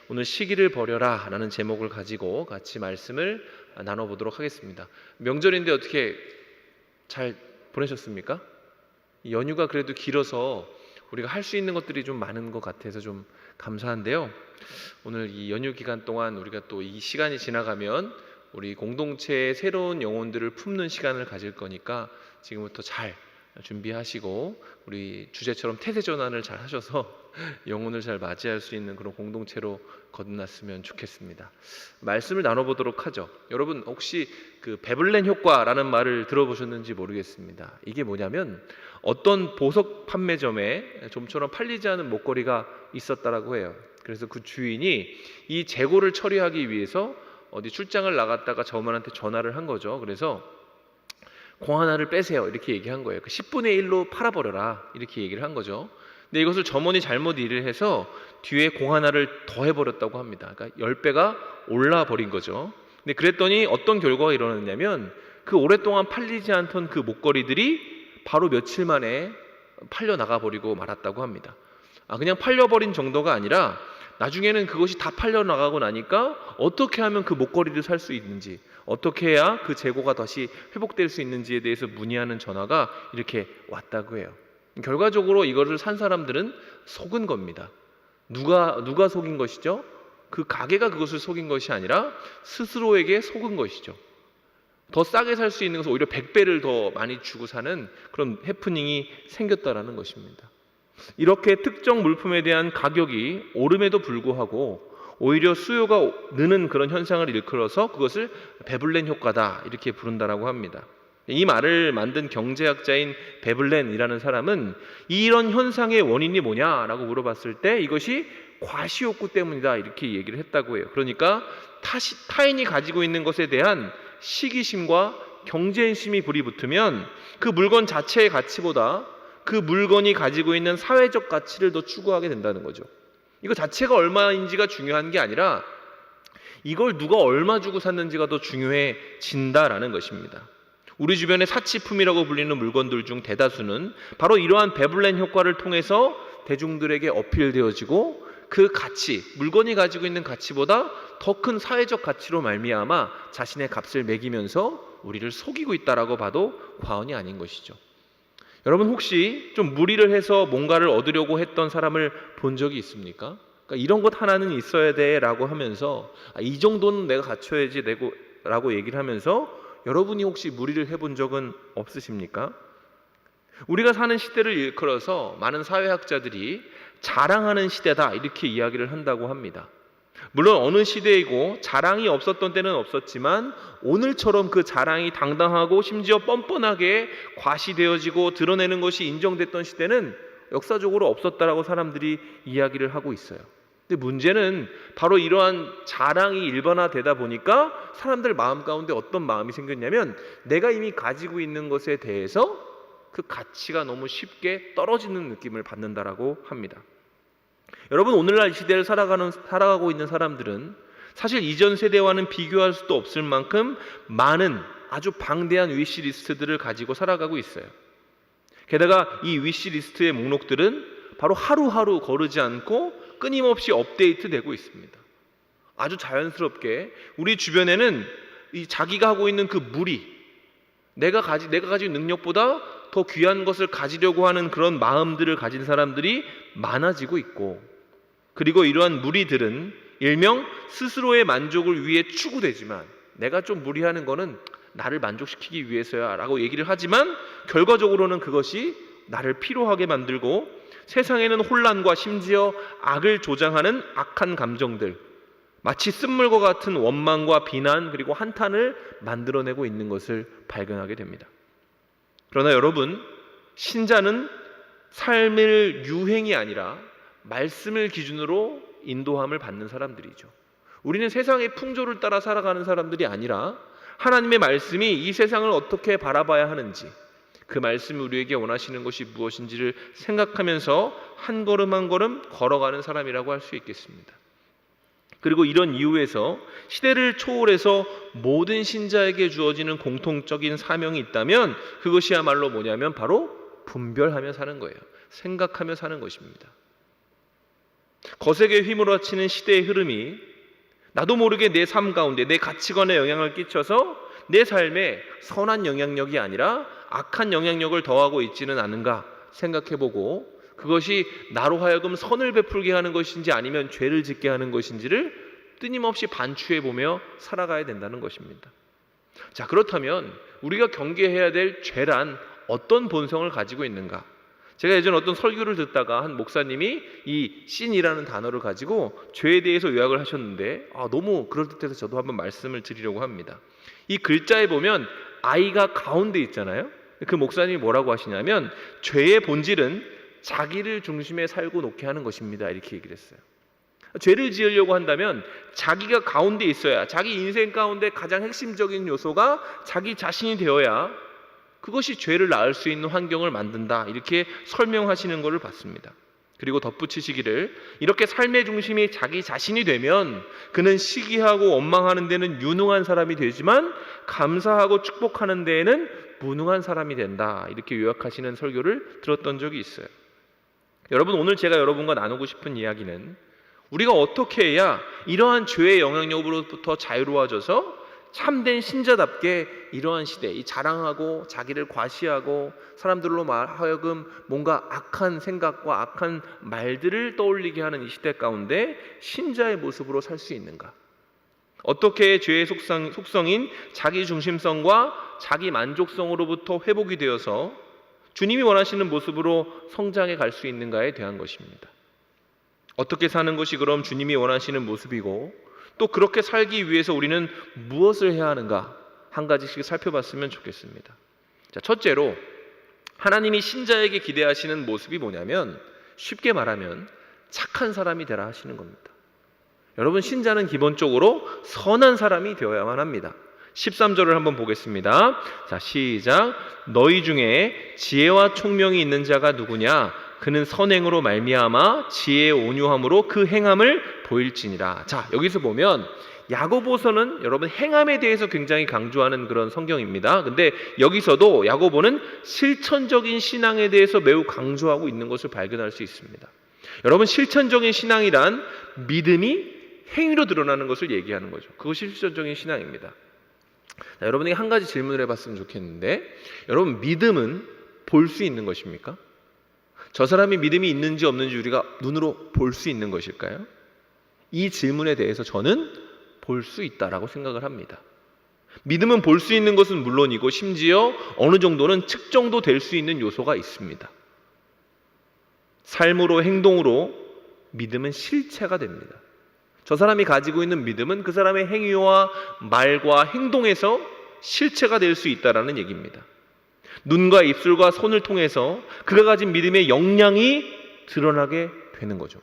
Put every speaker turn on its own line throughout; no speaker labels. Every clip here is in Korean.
오늘 시기를 버려라 라는 제목을 가지고 같이 말씀을 나눠보도록 하겠습니다. 명절인데 어떻게 잘 보내셨습니까? 연휴가 그래도 길어서 우리가 할 수 있는 것들이 좀 많은 것 같아서 좀 감사한데요. 오늘 이 연휴 기간 동안 우리가 또 이 시간이 지나가면 우리 공동체의 새로운 영혼들을 품는 시간을 가질 거니까 지금부터 잘 준비하시고 우리 주제처럼 태세전환을 잘 하셔서 영혼을 잘 맞이할 수 있는 그런 공동체로 거듭났으면 좋겠습니다. 말씀을 나눠보도록 하죠. 여러분 혹시 그 베블렌 효과라는 말을 들어보셨는지 모르겠습니다. 이게 뭐냐면 어떤 보석 판매점에 좀처럼 팔리지 않은 목걸이가 있었다라고 해요. 그래서 그 주인이 이 재고를 처리하기 위해서 어디 출장을 나갔다가 점원한테 전화를 한 거죠. 그래서 공 하나를 빼세요 이렇게 얘기한 거예요. 10분의 1로 팔아버려라 이렇게 얘기를 한 거죠. 근데 이것을 점원이 잘못 일을 해서 뒤에 공 하나를 더 해버렸다고 합니다. 그러니까 10배가 올라버린 거죠. 근데 그랬더니 어떤 결과가 일어났냐면 그 오랫동안 팔리지 않던 그 목걸이들이 바로 며칠 만에 팔려 나가버리고 말았다고 합니다. 그냥 팔려버린 정도가 아니라 나중에는 그것이 다 팔려 나가고 나니까 어떻게 하면 그 목걸이를 살 수 있는지, 어떻게 해야 그 재고가 다시 회복될 수 있는지에 대해서 문의하는 전화가 이렇게 왔다고 해요. 결과적으로 이거를 산 사람들은 속은 겁니다. 누가 속인 것이죠? 그 가게가 그것을 속인 것이 아니라 스스로에게 속은 것이죠. 더 싸게 살 수 있는 것을 오히려 100배를 더 많이 주고 사는 그런 해프닝이 생겼다라는 것입니다. 이렇게 특정 물품에 대한 가격이 오름에도 불구하고 오히려 수요가 느는 그런 현상을 일컬어서 그것을 베블렌 효과다 이렇게 부른다라고 합니다. 이 말을 만든 경제학자인 베블렌이라는 사람은 이런 현상의 원인이 뭐냐라고 물어봤을 때 이것이 과시욕구 때문이다 이렇게 얘기를 했다고 해요. 그러니까 타인이 가지고 있는 것에 대한 시기심과 경쟁심이 불이 붙으면 그 물건 자체의 가치보다 그 물건이 가지고 있는 사회적 가치를 더 추구하게 된다는 거죠. 이거 자체가 얼마인지가 중요한 게 아니라 이걸 누가 얼마 주고 샀는지가 더 중요해진다라는 것입니다. 우리 주변의 사치품이라고 불리는 물건들 중 대다수는 바로 이러한 베블렌 효과를 통해서 대중들에게 어필되어지고 그 가치, 물건이 가지고 있는 가치보다 더 큰 사회적 가치로 말미암아 자신의 값을 매기면서 우리를 속이고 있다라고 봐도 과언이 아닌 것이죠. 여러분 혹시 좀 무리를 해서 뭔가를 얻으려고 했던 사람을 본 적이 있습니까? 그러니까 이런 것 하나는 있어야 돼 라고 하면서 이 정도는 내가 갖춰야지 라고 얘기를 하면서 여러분이 혹시 무리를 해본 적은 없으십니까? 우리가 사는 시대를 일컬어서 많은 사회학자들이 자랑하는 시대다 이렇게 이야기를 한다고 합니다. 물론 어느 시대이고 자랑이 없었던 때는 없었지만 오늘처럼 그 자랑이 당당하고 심지어 뻔뻔하게 과시되어지고 드러내는 것이 인정됐던 시대는 역사적으로 없었다라고 사람들이 이야기를 하고 있어요. 근데 문제는 바로 이러한 자랑이 일반화되다 보니까 사람들 마음 가운데 어떤 마음이 생겼냐면 내가 이미 가지고 있는 것에 대해서 그 가치가 너무 쉽게 떨어지는 느낌을 받는다라고 합니다. 여러분 오늘날 이 시대를 살아가고 있는 사람들은 사실 이전 세대와는 비교할 수도 없을 만큼 많은 아주 방대한 위시리스트들을 가지고 살아가고 있어요. 게다가 이 위시리스트의 목록들은 바로 하루하루 거르지 않고 끊임없이 업데이트되고 있습니다. 아주 자연스럽게 우리 주변에는 이 자기가 하고 있는 그 무리, 내가 가진 능력보다 더 귀한 것을 가지려고 하는 그런 마음들을 가진 사람들이 많아지고 있고, 그리고 이러한 무리들은 일명 스스로의 만족을 위해 추구되지만 내가 좀 무리하는 거는 나를 만족시키기 위해서야 라고 얘기를 하지만 결과적으로는 그것이 나를 피로하게 만들고 세상에는 혼란과 심지어 악을 조장하는 악한 감정들, 마치 쓴물과 같은 원망과 비난 그리고 한탄을 만들어내고 있는 것을 발견하게 됩니다. 그러나 여러분, 신자는 삶을 유행이 아니라 말씀을 기준으로 인도함을 받는 사람들이죠. 우리는 세상의 풍조를 따라 살아가는 사람들이 아니라 하나님의 말씀이 이 세상을 어떻게 바라봐야 하는지, 그 말씀이 우리에게 원하시는 것이 무엇인지를 생각하면서 한 걸음 한 걸음 걸어가는 사람이라고 할 수 있겠습니다. 그리고 이런 이유에서 시대를 초월해서 모든 신자에게 주어지는 공통적인 사명이 있다면 그것이야말로 뭐냐면 바로 분별하며 사는 거예요. 생각하며 사는 것입니다. 거세게 휘몰아치는 시대의 흐름이 나도 모르게 내 삶 가운데 내 가치관에 영향을 끼쳐서 내 삶에 선한 영향력이 아니라 악한 영향력을 더하고 있지는 않은가 생각해보고, 그것이 나로 하여금 선을 베풀게 하는 것인지 아니면 죄를 짓게 하는 것인지를 끊임없이 반추해보며 살아가야 된다는 것입니다. 자, 그렇다면 우리가 경계해야 될 죄란 어떤 본성을 가지고 있는가? 제가 예전에 어떤 설교를 듣다가 한 목사님이 이 신이라는 단어를 가지고 죄에 대해서 요약을 하셨는데 너무 그럴듯해서 저도 한번 말씀을 드리려고 합니다. 이 글자에 보면 I가 가운데 있잖아요. 그 목사님이 뭐라고 하시냐면 죄의 본질은 자기를 중심에 살고 놓게 하는 것입니다, 이렇게 얘기를 했어요. 죄를 지으려고 한다면 자기가 가운데 있어야, 자기 인생 가운데 가장 핵심적인 요소가 자기 자신이 되어야 그것이 죄를 낳을 수 있는 환경을 만든다, 이렇게 설명하시는 것을 봤습니다. 그리고 덧붙이시기를, 이렇게 삶의 중심이 자기 자신이 되면 그는 시기하고 원망하는 데는 유능한 사람이 되지만 감사하고 축복하는 데에는 무능한 사람이 된다, 이렇게 요약하시는 설교를 들었던 적이 있어요. 여러분, 오늘 제가 여러분과 나누고 싶은 이야기는 우리가 어떻게 해야 이러한 죄의 영향력으로부터 자유로워져서 참된 신자답게 이러한 시대, 이 자랑하고 자기를 과시하고 사람들로 하여금 뭔가 악한 생각과 악한 말들을 떠올리게 하는 이 시대 가운데 신자의 모습으로 살 수 있는가? 어떻게 죄의 속성인 자기 중심성과 자기 만족성으로부터 회복이 되어서 주님이 원하시는 모습으로 성장해 갈 수 있는가에 대한 것입니다. 어떻게 사는 것이 그럼 주님이 원하시는 모습이고, 또 그렇게 살기 위해서 우리는 무엇을 해야 하는가, 한 가지씩 살펴봤으면 좋겠습니다. 자, 첫째로 하나님이 신자에게 기대하시는 모습이 뭐냐면, 쉽게 말하면 착한 사람이 되라 하시는 겁니다. 여러분, 신자는 기본적으로 선한 사람이 되어야만 합니다. 13절을 한번 보겠습니다. 자, 시작. 너희 중에 지혜와 총명이 있는 자가 누구냐? 그는 선행으로 말미암아 지혜의 온유함으로 그 행함을 보일지니라. 자, 여기서 보면 야고보서는 여러분 행함에 대해서 굉장히 강조하는 그런 성경입니다. 근데 여기서도 야고보는 실천적인 신앙에 대해서 매우 강조하고 있는 것을 발견할 수 있습니다. 여러분, 실천적인 신앙이란 믿음이 행위로 드러나는 것을 얘기하는 거죠. 그것이 실천적인 신앙입니다. 자, 여러분에게 한 가지 질문을 해봤으면 좋겠는데, 여러분, 믿음은 볼 수 있는 것입니까? 저 사람이 믿음이 있는지 없는지 우리가 눈으로 볼 수 있는 것일까요? 이 질문에 대해서 저는 볼 수 있다라고 생각을 합니다. 믿음은 볼 수 있는 것은 물론이고 심지어 어느 정도는 측정도 될 수 있는 요소가 있습니다. 삶으로, 행동으로 믿음은 실체가 됩니다. 저 사람이 가지고 있는 믿음은 그 사람의 행위와 말과 행동에서 실체가 될 수 있다라는 얘기입니다. 눈과 입술과 손을 통해서 그가 가진 믿음의 역량이 드러나게 되는 거죠.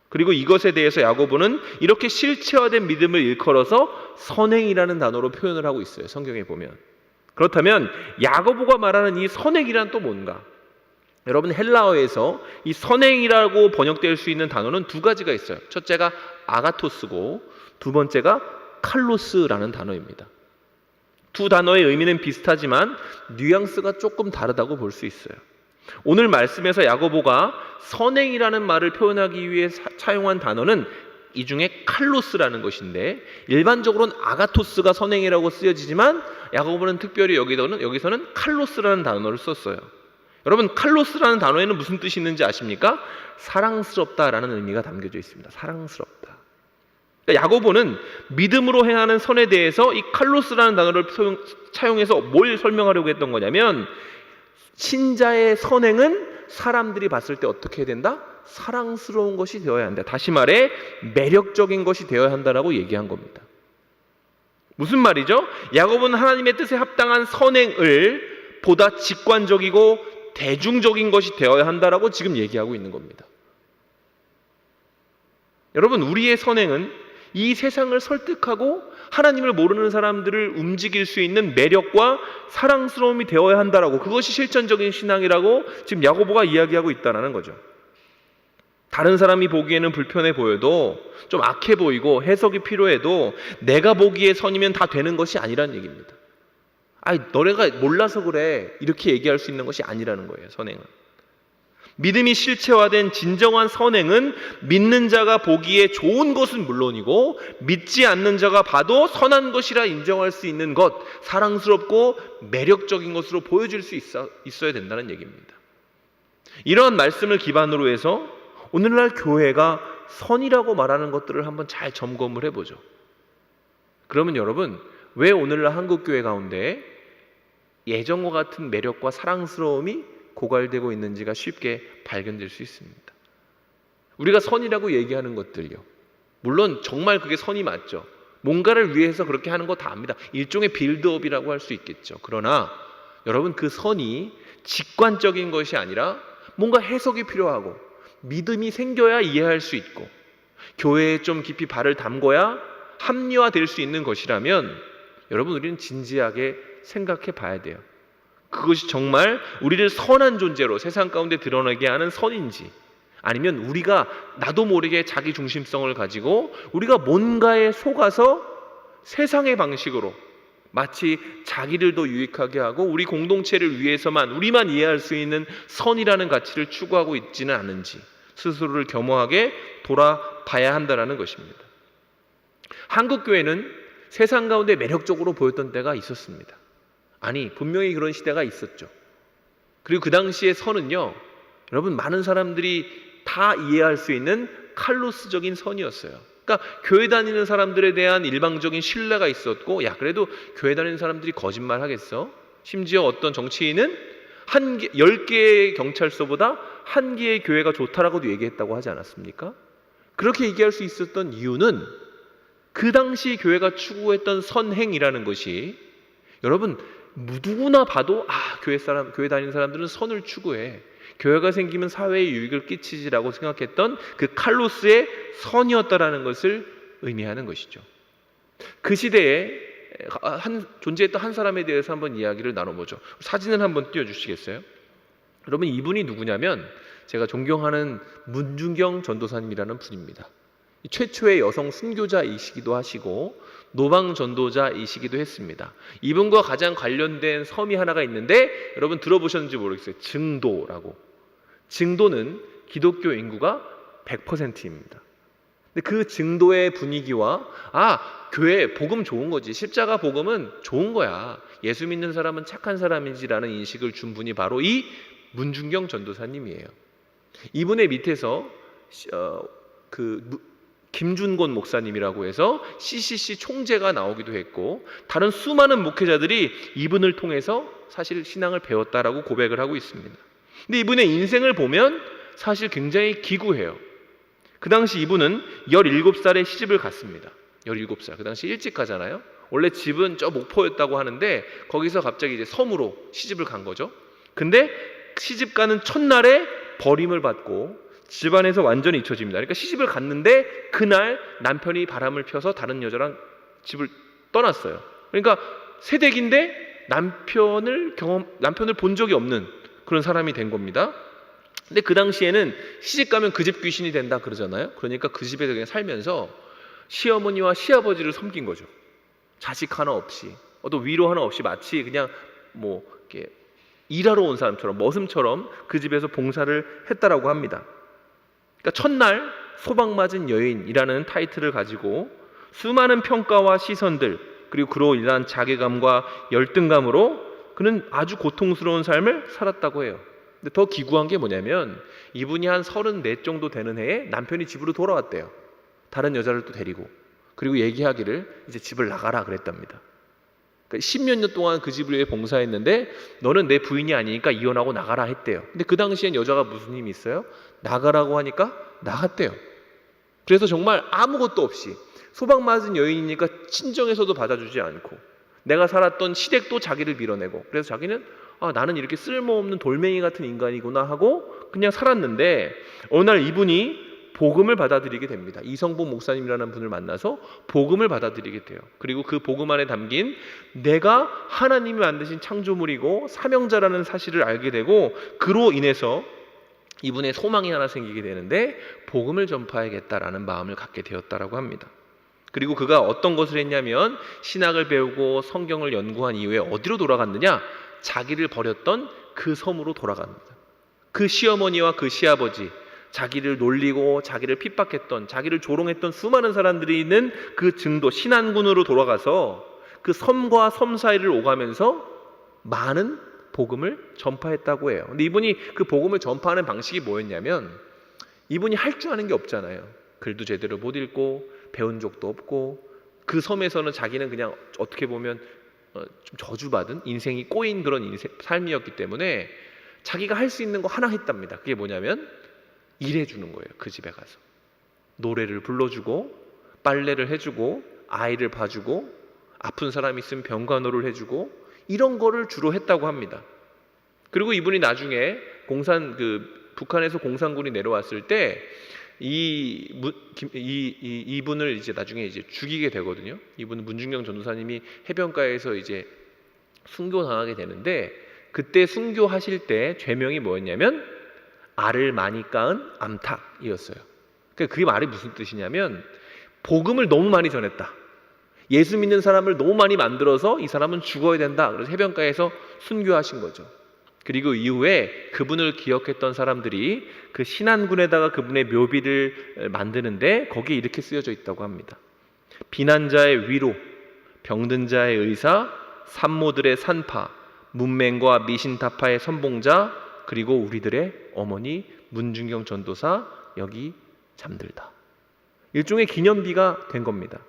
그리고 이것에 대해서 야고보는 이렇게 실체화된 믿음을 일컬어서 선행이라는 단어로 표현을 하고 있어요, 성경에 보면. 그렇다면 야고보가 말하는 이 선행이란 또 뭔가? 여러분, 헬라어에서 이 선행이라고 번역될 수 있는 단어는 두 가지가 있어요. 첫째가 아가토스고 두 번째가 칼로스라는 단어입니다. 두 단어의 의미는 비슷하지만 뉘앙스가 조금 다르다고 볼 수 있어요. 오늘 말씀에서 야고보가 선행이라는 말을 표현하기 위해 차용한 단어는 이 중에 칼로스라는 것인데, 일반적으로는 아가토스가 선행이라고 쓰여지지만 야고보는 특별히 여기서는 칼로스라는 단어를 썼어요. 여러분, 칼로스라는 단어에는 무슨 뜻이 있는지 아십니까? 사랑스럽다라는 의미가 담겨져 있습니다. 사랑스럽다. 그러니까 야고보는 믿음으로 행하는 선에 대해서 이 칼로스라는 단어를 차용해서 뭘 설명하려고 했던 거냐면, 신자의 선행은 사람들이 봤을 때 어떻게 해야 된다? 사랑스러운 것이 되어야 한다. 다시 말해 매력적인 것이 되어야 한다라고 얘기한 겁니다. 무슨 말이죠? 야고보는 하나님의 뜻에 합당한 선행을 보다 직관적이고 대중적인 것이 되어야 한다라고 지금 얘기하고 있는 겁니다. 여러분, 우리의 선행은 이 세상을 설득하고 하나님을 모르는 사람들을 움직일 수 있는 매력과 사랑스러움이 되어야 한다라고, 그것이 실천적인 신앙이라고 지금 야고보가 이야기하고 있다는 거죠. 다른 사람이 보기에는 불편해 보여도, 좀 악해 보이고 해석이 필요해도 내가 보기에 선이면 다 되는 것이 아니라는 얘기입니다. 너네가 몰라서 그래, 이렇게 얘기할 수 있는 것이 아니라는 거예요, 선행은. 믿음이 실체화된 진정한 선행은 믿는 자가 보기에 좋은 것은 물론이고 믿지 않는 자가 봐도 선한 것이라 인정할 수 있는 것, 사랑스럽고 매력적인 것으로 보여질 수 있어야 된다는 얘기입니다. 이러한 말씀을 기반으로 해서 오늘날 교회가 선이라고 말하는 것들을 한번 잘 점검을 해보죠. 그러면 여러분, 왜 오늘날 한국교회 가운데 예전과 같은 매력과 사랑스러움이 고갈되고 있는지가 쉽게 발견될 수 있습니다. 우리가 선이라고 얘기하는 것들요, 물론 정말 그게 선이 맞죠. 뭔가를 위해서 그렇게 하는 거 다 압니다. 일종의 빌드업이라고 할 수 있겠죠. 그러나 여러분, 그 선이 직관적인 것이 아니라 뭔가 해석이 필요하고 믿음이 생겨야 이해할 수 있고 교회에 좀 깊이 발을 담궈야 합리화될 수 있는 것이라면 여러분, 우리는 진지하게 생각해 봐야 돼요. 그것이 정말 우리를 선한 존재로 세상 가운데 드러나게 하는 선인지, 아니면 우리가 나도 모르게 자기 중심성을 가지고 우리가 뭔가에 속아서 세상의 방식으로 마치 자기를 더 유익하게 하고 우리 공동체를 위해서만, 우리만 이해할 수 있는 선이라는 가치를 추구하고 있지는 않은지 스스로를 겸허하게 돌아봐야 한다는 것입니다. 한국교회는 세상 가운데 매력적으로 보였던 때가 있었습니다. 아니, 분명히 그런 시대가 있었죠. 그리고 그 당시의 선은요, 여러분, 많은 사람들이 다 이해할 수 있는 칼로스적인 선이었어요. 그러니까 교회 다니는 사람들에 대한 일방적인 신뢰가 있었고, 야, 그래도 교회 다니는 사람들이 거짓말 하겠어? 심지어 어떤 정치인은 10개의 경찰서보다 1개의 교회가 좋다라고도 얘기했다고 하지 않았습니까? 그렇게 얘기할 수 있었던 이유는 그 당시 교회가 추구했던 선행이라는 것이, 여러분, 누구나 봐도 교회 다니는 사람들은 선을 추구해, 교회가 생기면 사회에 유익을 끼치지라고 생각했던 그 칼로스의 선이었다라는 것을 의미하는 것이죠. 그 시대에 존재했던 한 사람에 대해서 한번 이야기를 나눠보죠. 사진을 한번 띄워주시겠어요? 여러분, 이분이 누구냐면 제가 존경하는 문중경 전도사님이라는 분입니다. 최초의 여성 순교자이시기도 하시고 노방 전도자이시기도 했습니다. 이분과 가장 관련된 섬이 하나가 있는데 여러분 들어보셨는지 모르겠어요. 증도라고. 증도는 기독교 인구가 100%입니다. 근데 그 증도의 분위기와 교회 복음 좋은 거지, 십자가 복음은 좋은 거야, 예수 믿는 사람은 착한 사람이지라는 인식을 준 분이 바로 이 문중경 전도사님이에요. 이분의 밑에서 김준곤 목사님이라고 해서 CCC 총재가 나오기도 했고, 다른 수많은 목회자들이 이분을 통해서 사실 신앙을 배웠다라고 고백을 하고 있습니다. 근데 이분의 인생을 보면 사실 굉장히 기구해요. 그 당시 이분은 17살에 시집을 갔습니다. 17살. 그 당시 일찍 가잖아요. 원래 집은 저 목포였다고 하는데 거기서 갑자기 이제 섬으로 시집을 간 거죠. 근데 시집 가는 첫날에 버림을 받고 집안에서 완전히 잊혀집니다. 그러니까 시집을 갔는데 그날 남편이 바람을 펴서 다른 여자랑 집을 떠났어요. 그러니까 새댁인데 남편을 본 적이 없는 그런 사람이 된 겁니다. 근데 그 당시에는 시집 가면 그 집 귀신이 된다 그러잖아요. 그러니까 그 집에서 그냥 살면서 시어머니와 시아버지를 섬긴 거죠. 자식 하나 없이, 어떤 위로 하나 없이, 마치 그냥 이렇게 일하러 온 사람처럼, 머슴처럼 그 집에서 봉사를 했다라고 합니다. 그러니까 첫날 소방맞은 여인이라는 타이틀을 가지고 수많은 평가와 시선들, 그리고 그로 인한 자괴감과 열등감으로 그는 아주 고통스러운 삶을 살았다고 해요. 근데 더 기구한 게 뭐냐면 이분이 한 34 정도 되는 해에 남편이 집으로 돌아왔대요. 다른 여자를 또 데리고. 그리고 얘기하기를 이제 집을 나가라 그랬답니다. 그러니까 10몇 년 동안 그 집을 위해 봉사했는데 너는 내 부인이 아니니까 이혼하고 나가라 했대요. 근데 그 당시엔 여자가 무슨 힘이 있어요? 나가라고 하니까 나갔대요. 그래서 정말 아무것도 없이 소방맞은 여인이니까 친정에서도 받아주지 않고 내가 살았던 시댁도 자기를 밀어내고, 그래서 자기는 나는 이렇게 쓸모없는 돌멩이 같은 인간이구나 하고 그냥 살았는데 어느 날 이분이 복음을 받아들이게 됩니다. 이성복 목사님이라는 분을 만나서 복음을 받아들이게 돼요. 그리고 그 복음 안에 담긴 내가 하나님이 만드신 창조물이고 사명자라는 사실을 알게 되고, 그로 인해서 이분의 소망이 하나 생기게 되는데 복음을 전파하겠다라는 마음을 갖게 되었다라고 합니다. 그리고 그가 어떤 것을 했냐면 신학을 배우고 성경을 연구한 이후에 어디로 돌아갔느냐? 자기를 버렸던 그 섬으로 돌아갑니다. 그 시어머니와 그 시아버지, 자기를 놀리고 자기를 핍박했던, 자기를 조롱했던 수많은 사람들이 있는 그 증도 신안군으로 돌아가서 그 섬과 섬 사이를 오가면서 많은 복음을 전파했다고 해요. 근데 이분이 그 복음을 전파하는 방식이 뭐였냐면, 이분이 할 줄 아는 게 없잖아요. 글도 제대로 못 읽고 배운 적도 없고, 그 섬에서는 자기는 그냥 어떻게 보면 좀 저주받은, 인생이 꼬인 그런 삶이었기 때문에 자기가 할 수 있는 거 하나 했답니다. 그게 뭐냐면 일해주는 거예요. 그 집에 가서 노래를 불러주고 빨래를 해주고 아이를 봐주고 아픈 사람 있으면 병간호를 해주고 이런 거를 주로 했다고 합니다. 그리고 이분이 나중에 북한에서 공산군이 내려왔을 때 이분을 이제 나중에 이제 죽이게 되거든요. 이분은 문중경 전도사님이 해변가에서 이제 순교당하게 되는데, 그때 순교하실 때 죄명이 뭐였냐면 알을 많이 깎은 암탉이었어요. 그러니까 그 말이 무슨 뜻이냐면 복음을 너무 많이 전했다. 예수 믿는 사람을 너무 많이 만들어서 이 사람은 죽어야 된다. 그래서 해변가에서 순교하신 거죠. 그리고 이후에 그분을 기억했던 사람들이 그 신안군에다가 그분의 묘비를 만드는데 거기에 이렇게 쓰여져 있다고 합니다. 비난자의 위로, 병든 자의 의사, 산모들의 산파, 문맹과 미신타파의 선봉자, 그리고 우리들의 어머니 문중경 전도사 여기 잠들다. 일종의 기념비가 된 겁니다.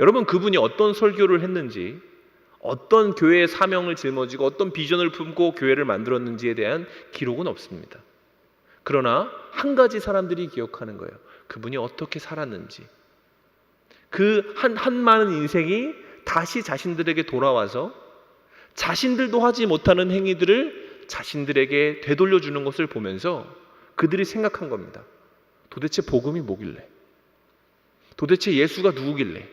여러분, 그분이 어떤 설교를 했는지, 어떤 교회의 사명을 짊어지고 어떤 비전을 품고 교회를 만들었는지에 대한 기록은 없습니다. 그러나 한 가지 사람들이 기억하는 거예요. 그분이 어떻게 살았는지. 그 한 많은 인생이 다시 자신들에게 돌아와서 자신들도 하지 못하는 행위들을 자신들에게 되돌려주는 것을 보면서 그들이 생각한 겁니다. 도대체 복음이 뭐길래? 도대체 예수가 누구길래?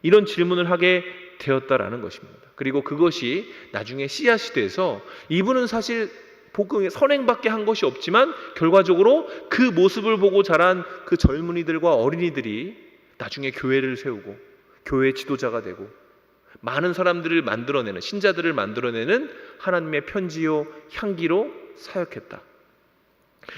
이런 질문을 하게 되었다라는 것입니다. 그리고 그것이 나중에 씨앗이 돼서 이분은 사실 복음의 선행밖에 한 것이 없지만 결과적으로 그 모습을 보고 자란 그 젊은이들과 어린이들이 나중에 교회를 세우고 교회 지도자가 되고 많은 사람들을 만들어내는, 신자들을 만들어내는 하나님의 편지요 향기로 사역했다.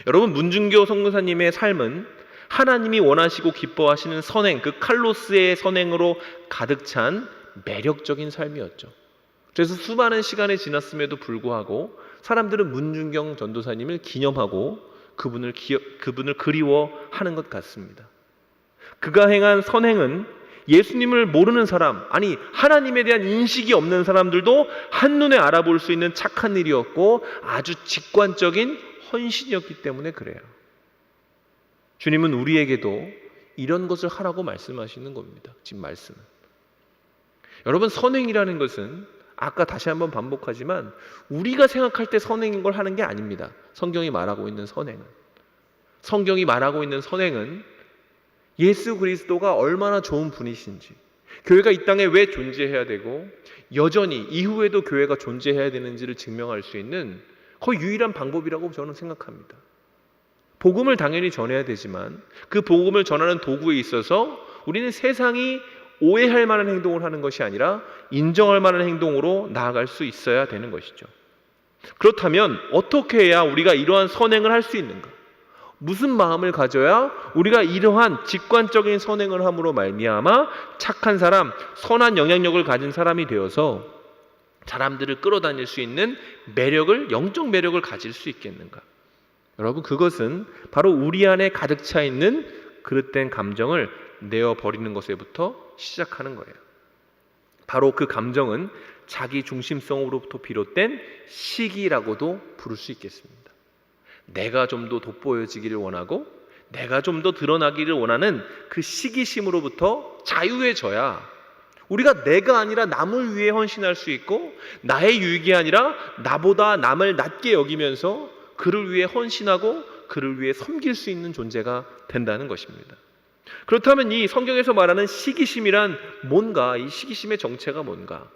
여러분, 문중교 선교사님의 삶은 하나님이 원하시고 기뻐하시는 선행, 그 칼로스의 선행으로 가득 찬 매력적인 삶이었죠. 그래서 수많은 시간이 지났음에도 불구하고 사람들은 문중경 전도사님을 기념하고 그분을 그리워하는 것 같습니다. 그가 행한 선행은 예수님을 모르는 사람, 아니 하나님에 대한 인식이 없는 사람들도 한눈에 알아볼 수 있는 착한 일이었고 아주 직관적인 헌신이었기 때문에 그래요. 주님은 우리에게도 이런 것을 하라고 말씀하시는 겁니다. 지금 말씀은. 여러분, 선행이라는 것은 아까 다시 한번 반복하지만 우리가 생각할 때 선행인 걸 하는 게 아닙니다. 성경이 말하고 있는 선행은 예수 그리스도가 얼마나 좋은 분이신지, 교회가 이 땅에 왜 존재해야 되고 여전히 이후에도 교회가 존재해야 되는지를 증명할 수 있는 거의 유일한 방법이라고 저는 생각합니다. 복음을 당연히 전해야 되지만 그 복음을 전하는 도구에 있어서 우리는 세상이 오해할 만한 행동을 하는 것이 아니라 인정할 만한 행동으로 나아갈 수 있어야 되는 것이죠. 그렇다면 어떻게 해야 우리가 이러한 선행을 할 수 있는가? 무슨 마음을 가져야 우리가 이러한 직관적인 선행을 함으로 말미암아 착한 사람, 선한 영향력을 가진 사람이 되어서 사람들을 끌어다닐 수 있는 매력을, 영적 매력을 가질 수 있겠는가? 여러분, 그것은 바로 우리 안에 가득 차 있는 그릇된 감정을 내어버리는 것에부터 시작하는 거예요. 바로 그 감정은 자기 중심성으로부터 비롯된 시기라고도 부를 수 있겠습니다. 내가 좀 더 돋보여지기를 원하고 내가 좀 더 드러나기를 원하는 그 시기심으로부터 자유해져야 우리가 내가 아니라 남을 위해 헌신할 수 있고 나의 유익이 아니라 나보다 남을 낮게 여기면서 그를 위해 헌신하고 그를 위해 섬길 수 있는 존재가 된다는 것입니다. 그렇다면 이 성경에서 말하는 시기심이란 뭔가, 이 시기심의 정체가 뭔가?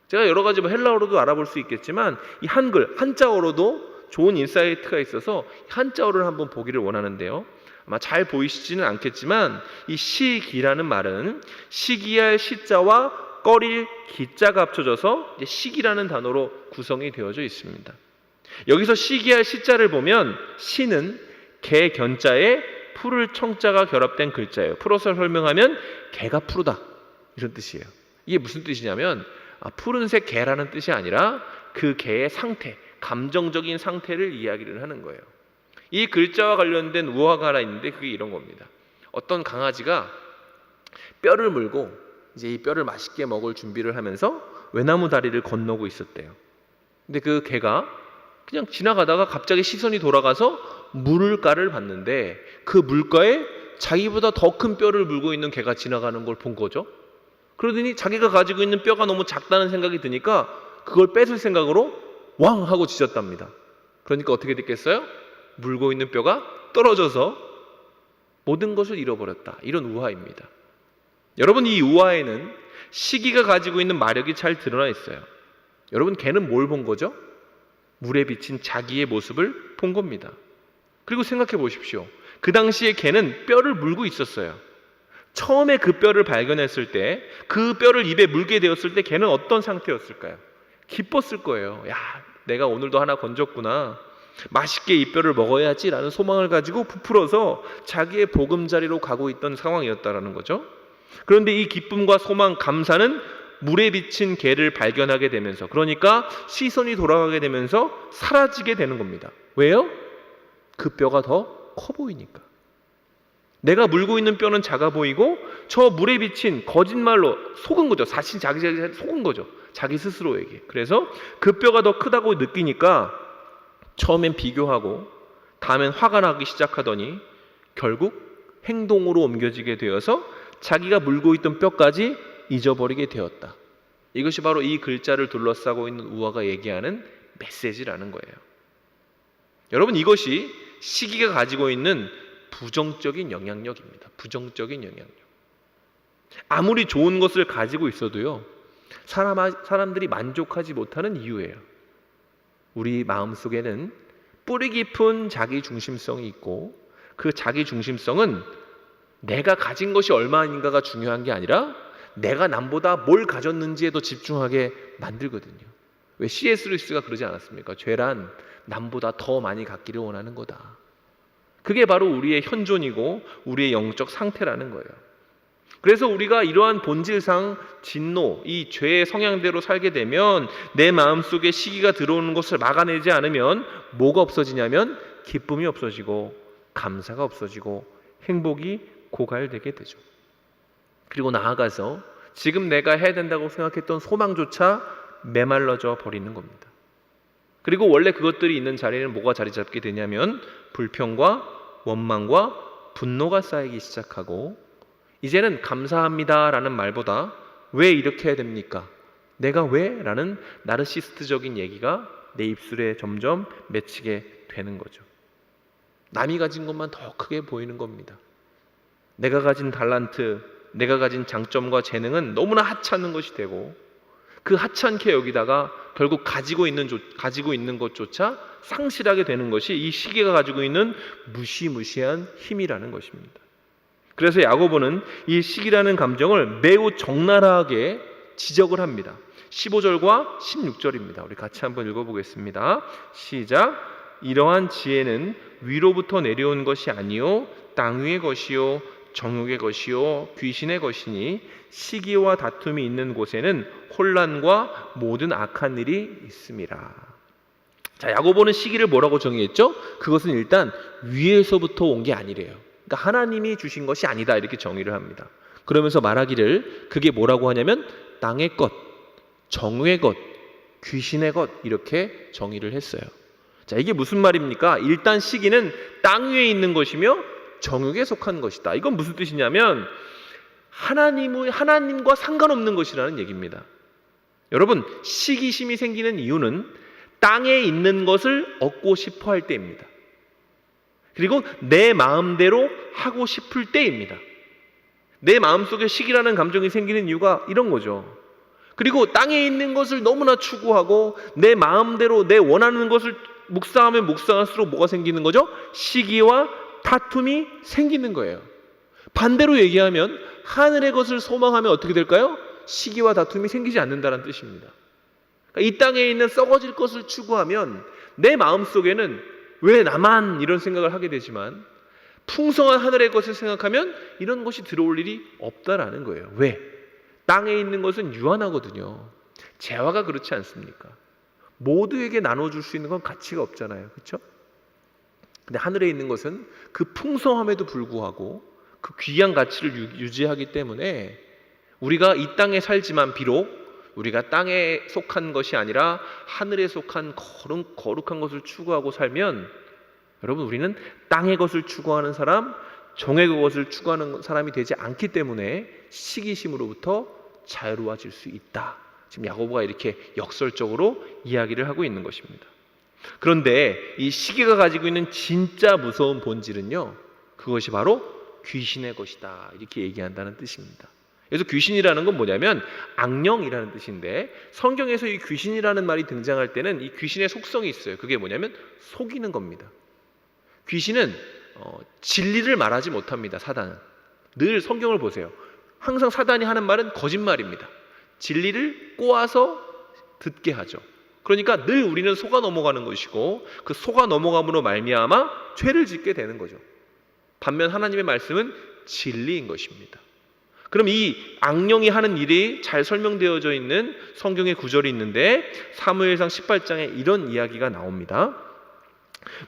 제가 여러 가지 헬라어로도 알아볼 수 있겠지만 이 한글, 한자어로도 좋은 인사이트가 있어서 한자어를 한번 보기를 원하는데요. 아마 잘 보이시지는 않겠지만 이 시기라는 말은 시기할 시자와 꺼릴 기자가 합쳐져서 시기라는 단어로 구성이 되어져 있습니다. 여기서 시기할 시자를 보면 시는 개 견자에 푸를 청자가 결합된 글자예요. 풀어서 설명하면 개가 푸르다 이런 뜻이에요. 이게 무슨 뜻이냐면 푸른색 개라는 뜻이 아니라 그 개의 상태, 감정적인 상태를 이야기를 하는 거예요. 이 글자와 관련된 우화가 하나 있는데 그게 이런 겁니다. 어떤 강아지가 뼈를 물고 이제 이 뼈를 맛있게 먹을 준비를 하면서 외나무 다리를 건너고 있었대요. 근데 그 개가 그냥 지나가다가 갑자기 시선이 돌아가서 물가를 봤는데 그 물가에 자기보다 더 큰 뼈를 물고 있는 개가 지나가는 걸 본 거죠. 그러더니 자기가 가지고 있는 뼈가 너무 작다는 생각이 드니까 그걸 뺏을 생각으로 왕 하고 짖었답니다. 그러니까 어떻게 됐겠어요? 물고 있는 뼈가 떨어져서 모든 것을 잃어버렸다. 이런 우화입니다. 여러분, 이 우화에는 시기가 가지고 있는 마력이 잘 드러나 있어요. 여러분, 개는 뭘 본 거죠? 물에 비친 자기의 모습을 본 겁니다. 그리고 생각해 보십시오. 그 당시에 개는 뼈를 물고 있었어요. 처음에 그 뼈를 발견했을 때, 그 뼈를 입에 물게 되었을 때 개는 어떤 상태였을까요? 기뻤을 거예요. 야, 내가 오늘도 하나 건졌구나. 맛있게 이 뼈를 먹어야지라는 소망을 가지고 부풀어서 자기의 보금자리로 가고 있던 상황이었다라는 거죠. 그런데 이 기쁨과 소망, 감사는 물에 비친 개를 발견하게 되면서, 그러니까 시선이 돌아가게 되면서 사라지게 되는 겁니다. 왜요? 그 뼈가 더 커 보이니까. 내가 물고 있는 뼈는 작아 보이고 저 물에 비친 거짓말로 속은 거죠. 사실 자기 속은 거죠. 자기 스스로에게. 그래서 그 뼈가 더 크다고 느끼니까 처음엔 비교하고 다음엔 화가 나기 시작하더니 결국 행동으로 옮겨지게 되어서 자기가 물고 있던 뼈까지 잊어버리게 되었다. 이것이 바로 이 글자를 둘러싸고 있는 우화가 얘기하는 메시지라는 거예요. 여러분, 이것이 시기가 가지고 있는 부정적인 영향력입니다. 부정적인 영향력. 아무리 좋은 것을 가지고 있어도요, 사람들이 만족하지 못하는 이유예요. 우리 마음속에는 뿌리 깊은 자기 중심성이 있고, 그 자기 중심성은 내가 가진 것이 얼마인가가 중요한 게 아니라 내가 남보다 뭘 가졌는지에 더 집중하게 만들거든요. 왜 C.S. 루이스가 그러지 않았습니까? 죄란 남보다 더 많이 갖기를 원하는 거다. 그게 바로 우리의 현존이고 우리의 영적 상태라는 거예요. 그래서 우리가 이러한 본질상 진노, 이 죄의 성향대로 살게 되면 내 마음속에 시기가 들어오는 것을 막아내지 않으면 뭐가 없어지냐면 기쁨이 없어지고 감사가 없어지고 행복이 고갈되게 되죠. 그리고 나아가서 지금 내가 해야 된다고 생각했던 소망조차 메말라져 버리는 겁니다. 그리고 원래 그것들이 있는 자리에는 뭐가 자리 잡게 되냐면 불평과 원망과 분노가 쌓이기 시작하고, 이제는 감사합니다라는 말보다 왜 이렇게 해야 됩니까? 내가 왜? 라는 나르시스트적인 얘기가 내 입술에 점점 맺히게 되는 거죠. 남이 가진 것만 더 크게 보이는 겁니다. 내가 가진 달란트, 내가 가진 장점과 재능은 너무나 하찮은 것이 되고, 그 하찮게 여기다가 결국 가지고 있는 것조차 상실하게 되는 것이 이 시기가 가지고 있는 무시무시한 힘이라는 것입니다. 그래서 야고보는 이 시기라는 감정을 매우 적나라하게 지적을 합니다. 15절과 16절입니다. 우리 같이 한번 읽어보겠습니다. 시작. 이러한 지혜는 위로부터 내려온 것이 아니요 땅 위의 것이요 정욕의 것이요 귀신의 것이니 시기와 다툼이 있는 곳에는 혼란과 모든 악한 일이 있음이라. 자, 야고보는 시기를 뭐라고 정의했죠? 그것은 일단 위에서부터 온 게 아니래요. 그러니까 하나님이 주신 것이 아니다, 이렇게 정의를 합니다. 그러면서 말하기를 그게 뭐라고 하냐면 땅의 것, 정욕의 것, 귀신의 것, 이렇게 정의를 했어요. 자, 이게 무슨 말입니까? 일단 시기는 땅 위에 있는 것이며 정욕에 속한 것이다. 이건 무슨 뜻이냐면 하나님과 상관없는 것이라는 얘기입니다. 여러분, 시기심이 생기는 이유는 땅에 있는 것을 얻고 싶어 할 때입니다. 그리고 내 마음대로 하고 싶을 때입니다. 내 마음속에 시기라는 감정이 생기는 이유가 이런 거죠. 그리고 땅에 있는 것을 너무나 추구하고 내 마음대로 내 원하는 것을 묵상하면 묵상할수록 뭐가 생기는 거죠? 시기와 다툼이 생기는 거예요. 반대로 얘기하면 하늘의 것을 소망하면 어떻게 될까요? 시기와 다툼이 생기지 않는다는 뜻입니다. 그러니까 이 땅에 있는 썩어질 것을 추구하면 내 마음속에는 왜 나만 이런 생각을 하게 되지만 풍성한 하늘의 것을 생각하면 이런 것이 들어올 일이 없다라는 거예요. 왜? 땅에 있는 것은 유한하거든요. 재화가 그렇지 않습니까? 모두에게 나눠줄 수 있는 건 가치가 없잖아요. 그렇죠? 근데 하늘에 있는 것은 그 풍성함에도 불구하고 그 귀한 가치를 유지하기 때문에 우리가 이 땅에 살지만 비록 우리가 땅에 속한 것이 아니라 하늘에 속한 거룩한 것을 추구하고 살면 여러분 우리는 땅의 것을 추구하는 사람, 정의 것을 추구하는 사람이 되지 않기 때문에 시기심으로부터 자유로워질 수 있다. 지금 야고보가 이렇게 역설적으로 이야기를 하고 있는 것입니다. 그런데 이 시기가 가지고 있는 진짜 무서운 본질은요, 그것이 바로 귀신의 것이다 이렇게 얘기한다는 뜻입니다. 그래서 귀신이라는 건 뭐냐면 악령이라는 뜻인데, 성경에서 이 귀신이라는 말이 등장할 때는 이 귀신의 속성이 있어요. 그게 뭐냐면 속이는 겁니다. 귀신은 진리를 말하지 못합니다. 사단은 늘 성경을 보세요. 항상 사단이 하는 말은 거짓말입니다. 진리를 꼬아서 듣게 하죠. 그러니까 늘 우리는 속아 넘어가는 것이고, 그 속아 넘어감으로 말미암아 죄를 짓게 되는 거죠. 반면 하나님의 말씀은 진리인 것입니다. 그럼 이 악령이 하는 일이 잘 설명되어져 있는 성경의 구절이 있는데, 사무엘상 18장에 이런 이야기가 나옵니다.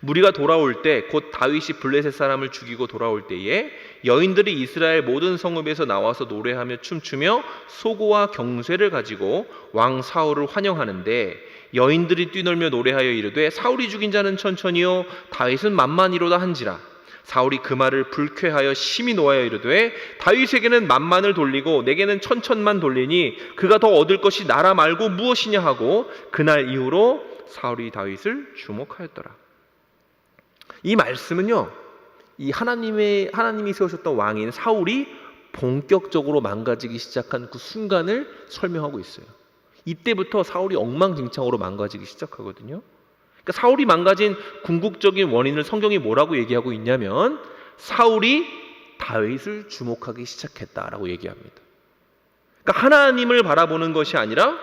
무리가 돌아올 때, 곧 다윗이 블레셋 사람을 죽이고 돌아올 때에 여인들이 이스라엘 모든 성읍에서 나와서 노래하며 춤추며 소고와 경쇠를 가지고 왕 사울을 환영하는데, 여인들이 뛰놀며 노래하여 이르되 사울이 죽인 자는 천천히요 다윗은 만만이로다 한지라. 사울이 그 말을 불쾌하여 심히 노하여 이르되 다윗에게는 만만을 돌리고 내게는 천천만 돌리니 그가 더 얻을 것이 나라 말고 무엇이냐 하고, 그날 이후로 사울이 다윗을 주목하였더라. 이 말씀은요, 이 하나님이 세우셨던 왕인 사울이 본격적으로 망가지기 시작한 그 순간을 설명하고 있어요. 이때부터 사울이 엉망진창으로 망가지기 시작하거든요. 그러니까 사울이 망가진 궁극적인 원인을 성경이 뭐라고 얘기하고 있냐면, 사울이 다윗을 주목하기 시작했다라고 얘기합니다. 그러니까 하나님을 바라보는 것이 아니라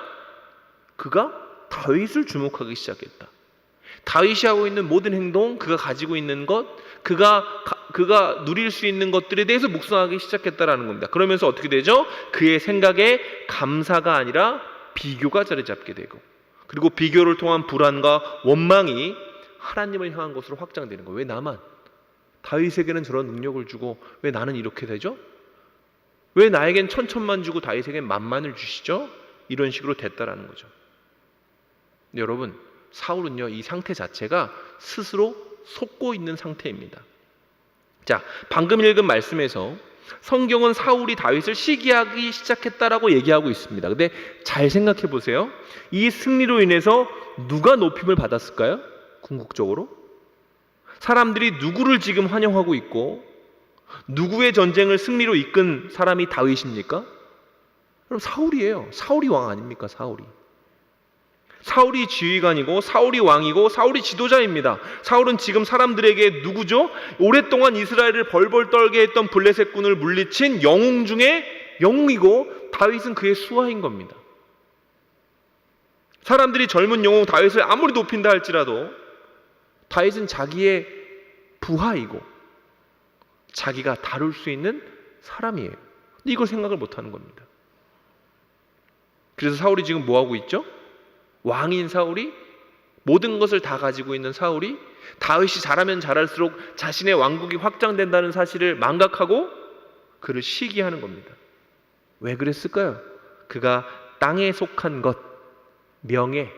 그가 다윗을 주목하기 시작했다. 다윗이 하고 있는 모든 행동, 그가 가지고 있는 것, 그가 누릴 수 있는 것들에 대해서 묵상하기 시작했다라는 겁니다. 그러면서 어떻게 되죠? 그의 생각에 감사가 아니라 비교가 자리 잡게 되고, 그리고 비교를 통한 불안과 원망이 하나님을 향한 것으로 확장되는 거예요. 왜 나만? 다윗에게는 저런 능력을 주고 왜 나는 이렇게 되죠? 왜 나에겐 천천만 주고 다윗에겐 만만을 주시죠? 이런 식으로 됐다라는 거죠. 근데 여러분, 사울은요, 이 상태 자체가 스스로 속고 있는 상태입니다. 자, 방금 읽은 말씀에서 성경은 사울이 다윗을 시기하기 시작했다라고 얘기하고 있습니다. 근데 잘 생각해 보세요. 이 승리로 인해서 누가 높임을 받았을까요? 궁극적으로 사람들이 누구를 지금 환영하고 있고, 누구의 전쟁을 승리로 이끈 사람이 다윗입니까? 그럼 사울이에요. 사울이 왕 아닙니까? 사울이 지휘관이고, 사울이 왕이고, 사울이 지도자입니다. 사울은 지금 사람들에게 누구죠? 오랫동안 이스라엘을 벌벌 떨게 했던 블레셋군을 물리친 영웅 중에 영웅이고, 다윗은 그의 수하인 겁니다. 사람들이 젊은 영웅 다윗을 아무리 높인다 할지라도 다윗은 자기의 부하이고 자기가 다룰 수 있는 사람이에요. 근데 이걸 생각을 못하는 겁니다. 그래서 사울이 지금 뭐하고 있죠? 왕인 사울이, 모든 것을 다 가지고 있는 사울이 다윗이 잘하면 잘할수록 자신의 왕국이 확장된다는 사실을 망각하고 그를 시기하는 겁니다. 왜 그랬을까요? 그가 땅에 속한 것, 명예,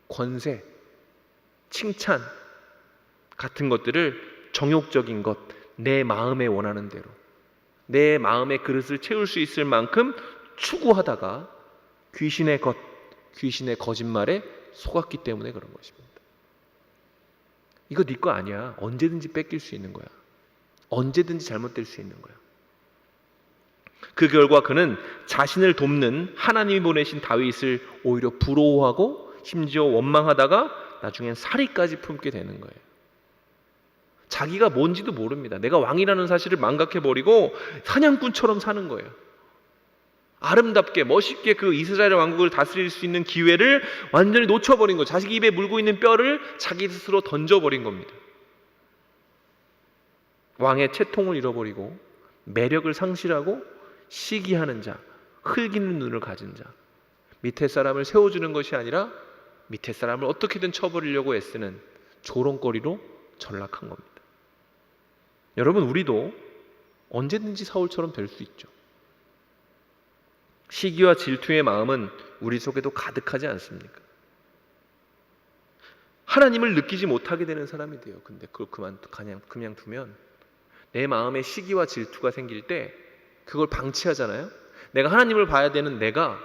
권세, 칭찬 같은 것들을 정욕적인 것, 내 마음에 원하는 대로 내 마음의 그릇을 채울 수 있을 만큼 추구하다가 귀신의 것, 귀신의 거짓말에 속았기 때문에 그런 것입니다. 이거 네 거 아니야. 언제든지 뺏길 수 있는 거야. 언제든지 잘못될 수 있는 거야. 그 결과 그는 자신을 돕는 하나님이 보내신 다윗을 오히려 부러워하고 심지어 원망하다가 나중엔 살이까지 품게 되는 거예요. 자기가 뭔지도 모릅니다. 내가 왕이라는 사실을 망각해버리고 사냥꾼처럼 사는 거예요. 아름답게 멋있게 그 이스라엘 왕국을 다스릴 수 있는 기회를 완전히 놓쳐버린 거. 자식 입에 물고 있는 뼈를 자기 스스로 던져버린 겁니다. 왕의 채통을 잃어버리고 매력을 상실하고 시기하는 자, 흘기는 눈을 가진 자, 밑에 사람을 세워주는 것이 아니라 밑에 사람을 어떻게든 쳐버리려고 애쓰는 조롱거리로 전락한 겁니다. 여러분, 우리도 언제든지 사울처럼 될 수 있죠. 시기와 질투의 마음은 우리 속에도 가득하지 않습니까? 하나님을 느끼지 못하게 되는 사람이 돼요. 근데 그걸 그냥 두면 내 마음에 시기와 질투가 생길 때 그걸 방치하잖아요. 내가 하나님을 봐야 되는 내가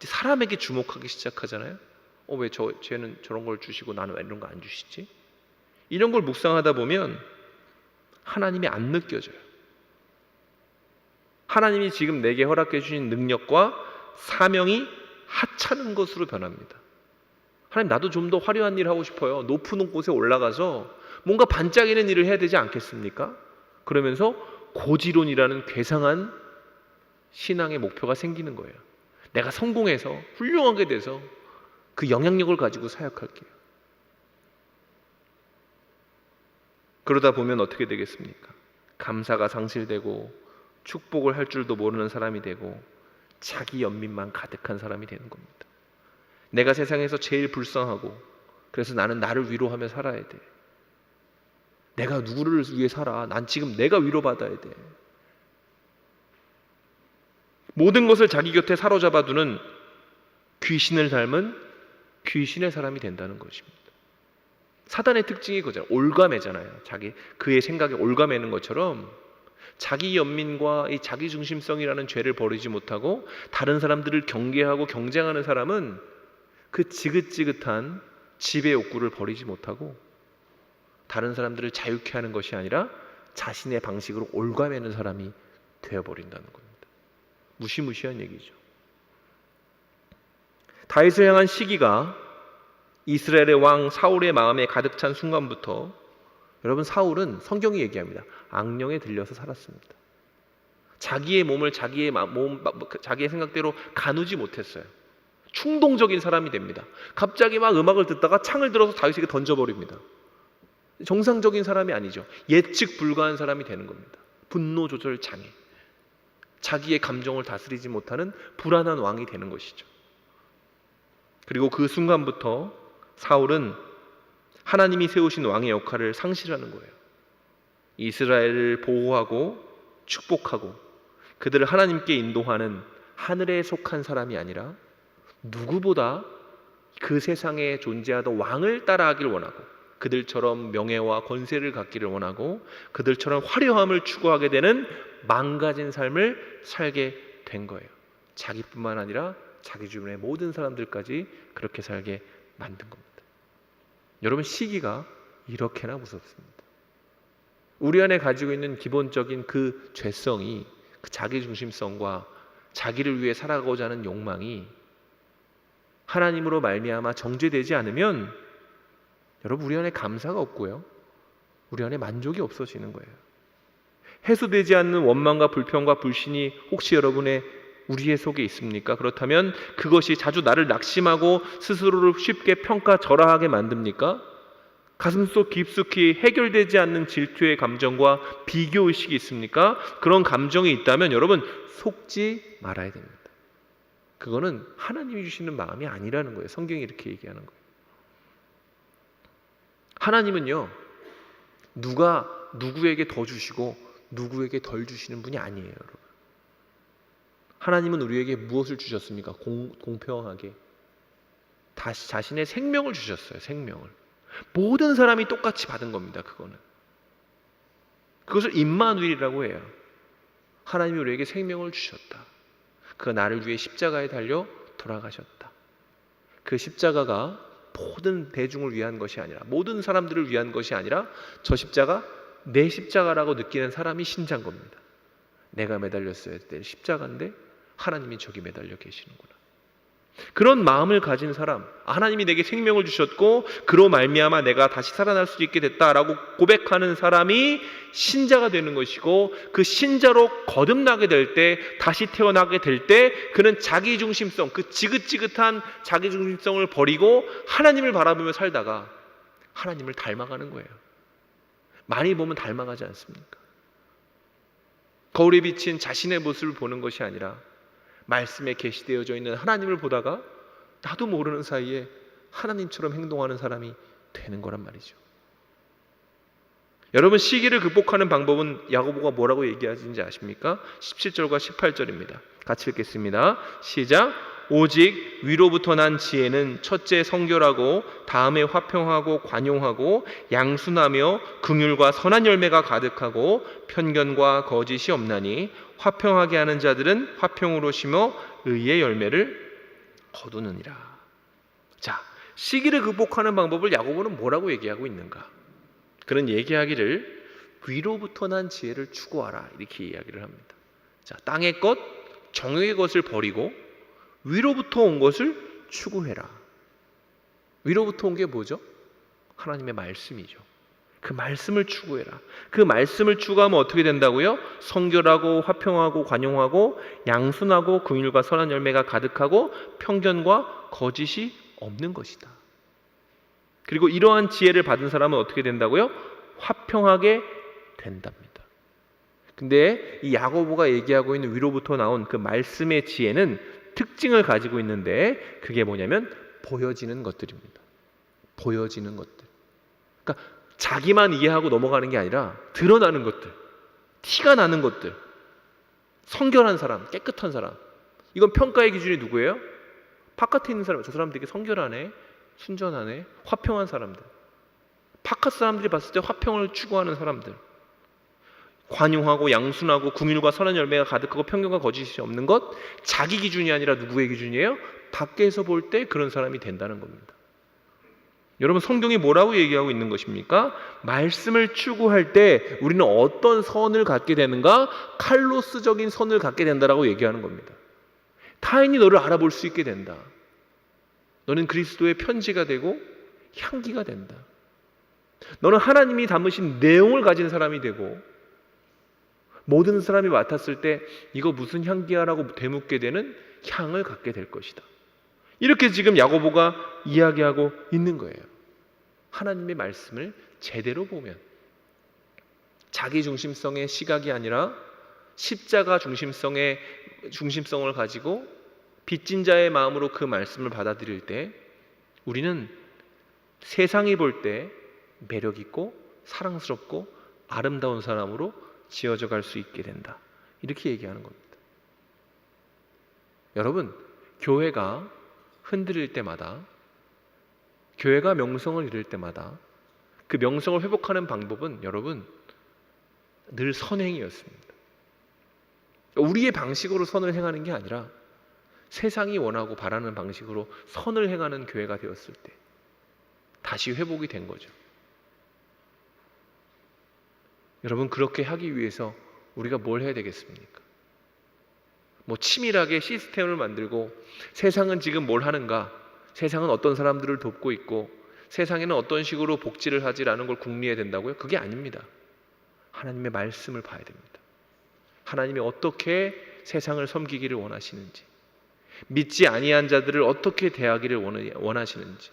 사람에게 주목하기 시작하잖아요. 왜 쟤는 저런 걸 주시고 나는 왜 이런 거 안 주시지? 이런 걸 묵상하다 보면 하나님이 안 느껴져요. 하나님이 지금 내게 허락해 주신 능력과 사명이 하찮은 것으로 변합니다. 하나님, 나도 좀 더 화려한 일 하고 싶어요. 높은 곳에 올라가서 뭔가 반짝이는 일을 해야 되지 않겠습니까? 그러면서 고지론이라는 괴상한 신앙의 목표가 생기는 거예요. 내가 성공해서 훌륭하게 돼서 그 영향력을 가지고 사역할게요. 그러다 보면 어떻게 되겠습니까? 감사가 상실되고 축복을 할 줄도 모르는 사람이 되고 자기 연민만 가득한 사람이 되는 겁니다. 내가 세상에서 제일 불쌍하고 그래서 나는 나를 위로하며 살아야 돼. 내가 누구를 위해 살아? 난 지금 내가 위로받아야 돼. 모든 것을 자기 곁에 사로잡아 두는 귀신을 닮은 귀신의 사람이 된다는 것입니다. 사단의 특징이 그거잖아요. 올가매잖아요. 그의 생각에 올가매는 것처럼 자기 연민과 이 자기 중심성이라는 죄를 버리지 못하고 다른 사람들을 경계하고 경쟁하는 사람은 그 지긋지긋한 지배 욕구를 버리지 못하고 다른 사람들을 자유케 하는 것이 아니라 자신의 방식으로 올가매는 사람이 되어버린다는 겁니다. 무시무시한 얘기죠. 다윗을 향한 시기가 이스라엘의 왕 사울의 마음에 가득 찬 순간부터, 여러분, 사울은 성경이 얘기합니다. 악령에 들려서 살았습니다. 자기의 몸을 자기의 생각대로 가누지 못했어요. 충동적인 사람이 됩니다. 갑자기 막 음악을 듣다가 창을 들어서 다윗에게 던져버립니다. 정상적인 사람이 아니죠. 예측 불가한 사람이 되는 겁니다. 분노 조절 장애, 자기의 감정을 다스리지 못하는 불안한 왕이 되는 것이죠. 그리고 그 순간부터 사울은 하나님이 세우신 왕의 역할을 상실하는 거예요. 이스라엘을 보호하고 축복하고 그들을 하나님께 인도하는 하늘에 속한 사람이 아니라 누구보다 그 세상에 존재하던 왕을 따라하길 원하고 그들처럼 명예와 권세를 갖기를 원하고 그들처럼 화려함을 추구하게 되는 망가진 삶을 살게 된 거예요. 자기뿐만 아니라 자기 주변의 모든 사람들까지 그렇게 살게 만든 겁니다. 여러분, 시기가 이렇게나 무섭습니다. 우리 안에 가지고 있는 기본적인 그 죄성이, 그 자기중심성과 자기를 위해 살아가고자 하는 욕망이 하나님으로 말미암아 정죄되지 않으면 여러분, 우리 안에 감사가 없고요, 우리 안에 만족이 없어지는 거예요. 해소되지 않는 원망과 불평과 불신이 혹시 우리의 속에 있습니까? 그렇다면 그것이 자주 나를 낙심하고 스스로를 쉽게 평가절하하게 만듭니까? 가슴속 깊숙이 해결되지 않는 질투의 감정과 비교의식이 있습니까? 그런 감정이 있다면 여러분, 속지 말아야 됩니다. 그거는 하나님이 주시는 마음이 아니라는 거예요. 성경이 이렇게 얘기하는 거예요. 하나님은요, 누가 누구에게 더 주시고 누구에게 덜 주시는 분이 아니에요, 여러분. 하나님은 우리에게 무엇을 주셨습니까? 공평하게 자신의 생명을 주셨어요. 생명을. 모든 사람이 똑같이 받은 겁니다. 그것을 임마누엘이라고 해요. 하나님이 우리에게 생명을 주셨다. 그 나를 위해 십자가에 달려 돌아가셨다. 그 십자가가 모든 대중을 위한 것이 아니라, 모든 사람들을 위한 것이 아니라 저 십자가 내 십자가라고 느끼는 사람이 신자인 겁니다. 내가 매달렸어야 될 십자가인데 하나님이 저기 매달려 계시는구나. 그런 마음을 가진 사람, 하나님이 내게 생명을 주셨고 그로 말미암아 내가 다시 살아날 수 있게 됐다라고 고백하는 사람이 신자가 되는 것이고, 그 신자로 거듭나게 될 때, 다시 태어나게 될 때 그는 자기중심성, 그 지긋지긋한 자기중심성을 버리고 하나님을 바라보며 살다가 하나님을 닮아가는 거예요. 많이 보면 닮아가지 않습니까? 거울에 비친 자신의 모습을 보는 것이 아니라 말씀에 계시되어져 있는 하나님을 보다가 나도 모르는 사이에 하나님처럼 행동하는 사람이 되는 거란 말이죠. 여러분, 시기를 극복하는 방법은 야고보가 뭐라고 얘기하는지 아십니까? 17절과 18절입니다. 같이 읽겠습니다. 시작. 오직 위로부터 난 지혜는 첫째 성결하고 다음에 화평하고 관용하고 양순하며 긍휼과 선한 열매가 가득하고 편견과 거짓이 없나니 화평하게 하는 자들은 화평으로 심어 의의 열매를 거두느니라. 자, 시기를 극복하는 방법을 야고보는 뭐라고 얘기하고 있는가? 그는 얘기하기를 위로부터 난 지혜를 추구하라, 이렇게 이야기를 합니다. 자, 땅의 것, 정욕의 것을 버리고 위로부터 온 것을 추구해라. 위로부터 온 게 뭐죠? 하나님의 말씀이죠. 그 말씀을 추구해라. 그 말씀을 추구하면 어떻게 된다고요? 성결하고 화평하고 관용하고 양순하고 긍휼과 선한 열매가 가득하고 편견과 거짓이 없는 것이다. 그리고 이러한 지혜를 받은 사람은 어떻게 된다고요? 화평하게 된답니다. 근데 이 야고보가 얘기하고 있는 위로부터 나온 그 말씀의 지혜는 특징을 가지고 있는데, 그게 뭐냐면 보여지는 것들입니다. 보여지는 것들. 그러니까 자기만 이해하고 넘어가는 게 아니라 드러나는 것들, 티가 나는 것들. 성결한 사람, 깨끗한 사람. 이건 평가의 기준이 누구예요? 바깥에 있는 사람. 저 사람 되게 성결하네, 순전하네, 화평한 사람들. 바깥 사람들이 봤을 때 화평을 추구하는 사람들. 관용하고 양순하고 긍휼과 선한 열매가 가득하고 편견과 거짓이 없는 것. 자기 기준이 아니라 누구의 기준이에요? 밖에서 볼 때 그런 사람이 된다는 겁니다. 여러분, 성경이 뭐라고 얘기하고 있는 것입니까? 말씀을 추구할 때 우리는 어떤 선을 갖게 되는가? 칼로스적인 선을 갖게 된다라고 얘기하는 겁니다. 타인이 너를 알아볼 수 있게 된다. 너는 그리스도의 편지가 되고 향기가 된다. 너는 하나님이 담으신 내용을 가진 사람이 되고, 모든 사람이 맡았을 때 이거 무슨 향기야라고 되묻게 되는 향을 갖게 될 것이다. 이렇게 지금 야고보가 이야기하고 있는 거예요. 하나님의 말씀을 제대로 보면 자기 중심성의 시각이 아니라 십자가 중심성을 가지고 빚진 자의 마음으로 그 말씀을 받아들일 때 우리는 세상이 볼 때 매력 있고 사랑스럽고 아름다운 사람으로 지어져 갈 수 있게 된다. 이렇게 얘기하는 겁니다. 여러분, 교회가 흔들릴 때마다, 교회가 명성을 잃을 때마다 그 명성을 회복하는 방법은 여러분 늘 선행이었습니다. 우리의 방식으로 선을 행하는 게 아니라 세상이 원하고 바라는 방식으로 선을 행하는 교회가 되었을 때 다시 회복이 된 거죠. 여러분, 그렇게 하기 위해서 우리가 뭘 해야 되겠습니까? 치밀하게 시스템을 만들고 세상은 지금 뭘 하는가, 세상은 어떤 사람들을 돕고 있고 세상에는 어떤 식으로 복지를 하지라는 걸 궁리해야 된다고요? 그게 아닙니다. 하나님의 말씀을 봐야 됩니다. 하나님이 어떻게 세상을 섬기기를 원하시는지, 믿지 아니한 자들을 어떻게 대하기를 원하시는지,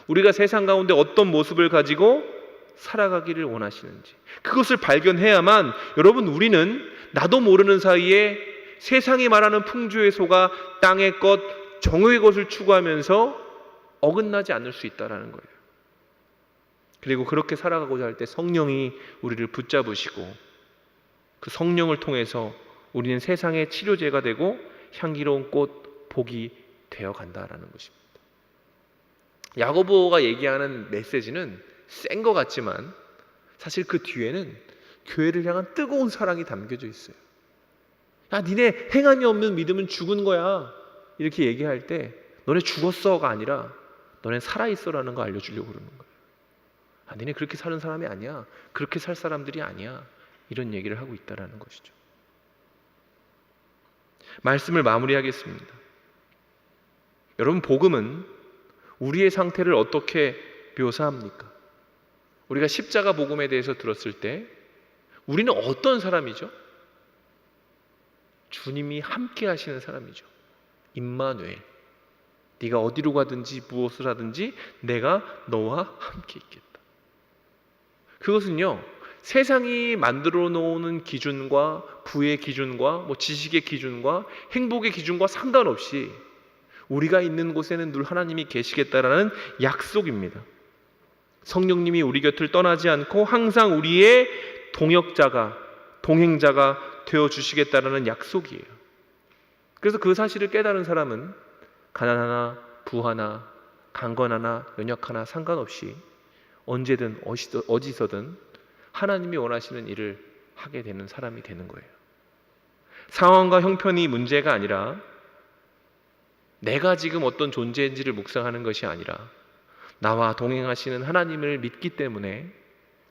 우리가 세상 가운데 어떤 모습을 가지고 살아가기를 원하시는지, 그것을 발견해야만 여러분, 우리는 나도 모르는 사이에 세상이 말하는 풍조에 속아 땅의 것, 정욕의 것을 추구하면서 어긋나지 않을 수 있다는 거예요. 그리고 그렇게 살아가고자 할 때 성령이 우리를 붙잡으시고 그 성령을 통해서 우리는 세상의 치료제가 되고 향기로운 꽃, 복이 되어 간다라는 것입니다. 야고보가 얘기하는 메시지는 센 것 같지만 사실 그 뒤에는 교회를 향한 뜨거운 사랑이 담겨져 있어요. 야, 니네 행함이 없는 믿음은 죽은 거야. 이렇게 얘기할 때 너네 죽었어가 아니라 너네 살아있어라는 거 알려주려고 그러는 거예요. 아, 니네 그렇게 사는 사람이 아니야. 그렇게 살 사람들이 아니야. 이런 얘기를 하고 있다는 것이죠. 말씀을 마무리하겠습니다. 여러분, 복음은 우리의 상태를 어떻게 묘사합니까? 우리가 십자가 복음에 대해서 들었을 때 우리는 어떤 사람이죠? 주님이 함께 하시는 사람이죠. 임마누엘. 네가 어디로 가든지 무엇을 하든지 내가 너와 함께 있겠다. 그것은요, 세상이 만들어 놓은 기준과 부의 기준과 지식의 기준과 행복의 기준과 상관없이 우리가 있는 곳에는 늘 하나님이 계시겠다라는 약속입니다. 성령님이 우리 곁을 떠나지 않고 항상 우리의 동역자가, 동행자가 되어주시겠다라는 약속이에요. 그래서 그 사실을 깨달은 사람은 가난하나 부하나 강건하나 연약하나 상관없이 언제든 어디서든 하나님이 원하시는 일을 하게 되는 사람이 되는 거예요. 상황과 형편이 문제가 아니라 내가 지금 어떤 존재인지를 묵상하는 것이 아니라 나와 동행하시는 하나님을 믿기 때문에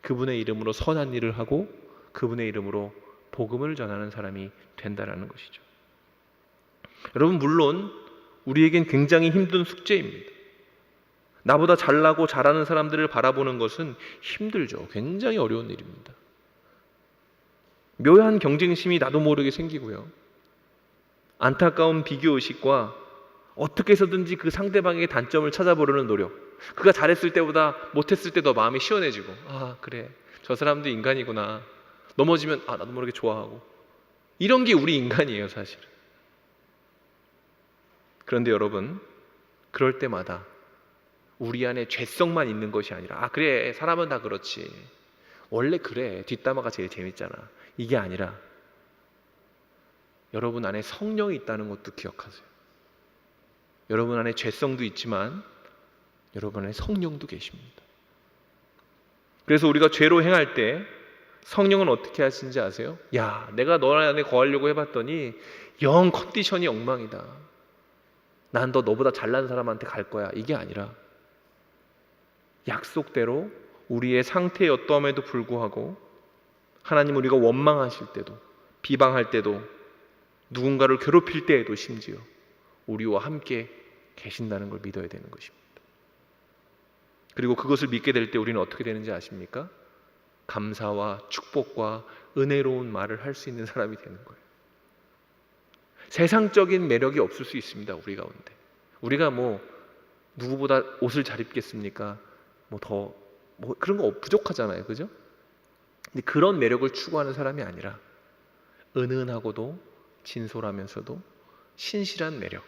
그분의 이름으로 선한 일을 하고 그분의 이름으로 복음을 전하는 사람이 된다라는 것이죠. 여러분, 물론 우리에겐 굉장히 힘든 숙제입니다. 나보다 잘나고 잘하는 사람들을 바라보는 것은 힘들죠. 굉장히 어려운 일입니다. 묘한 경쟁심이 나도 모르게 생기고요. 안타까운 비교의식과 어떻게 해서든지 그 상대방의 단점을 찾아보려는 노력. 그가 잘했을 때보다 못했을 때 더 마음이 시원해지고, 아 그래, 저 사람도 인간이구나. 넘어지면 나도 모르게 좋아하고. 이런 게 우리 인간이에요, 사실은. 그런데 여러분, 그럴 때마다 우리 안에 죄성만 있는 것이 아니라 그래, 사람은 다 그렇지, 원래 그래, 뒷담화가 제일 재밌잖아, 이게 아니라 여러분 안에 성령이 있다는 것도 기억하세요. 여러분 안에 죄성도 있지만 여러분 안에 성령도 계십니다. 그래서 우리가 죄로 행할 때 성령은 어떻게 하시는지 아세요? 야, 내가 너 안에 거하려고 해봤더니 영 컨디션이 엉망이다, 난 너보다 잘난 사람한테 갈 거야, 이게 아니라 약속대로 우리의 상태의 어떠함에도 불구하고 하나님, 우리가 원망하실 때도 비방할 때도 누군가를 괴롭힐 때에도 심지어 우리와 함께 계신다는 걸 믿어야 되는 것입니다. 그리고 그것을 믿게 될 때 우리는 어떻게 되는지 아십니까? 감사와 축복과 은혜로운 말을 할 수 있는 사람이 되는 거예요. 세상적인 매력이 없을 수 있습니다, 우리 가운데. 우리가 누구보다 옷을 잘 입겠습니까? 그런 거 부족하잖아요, 그죠? 근데 그런 매력을 추구하는 사람이 아니라 은은하고도 진솔하면서도 신실한 매력,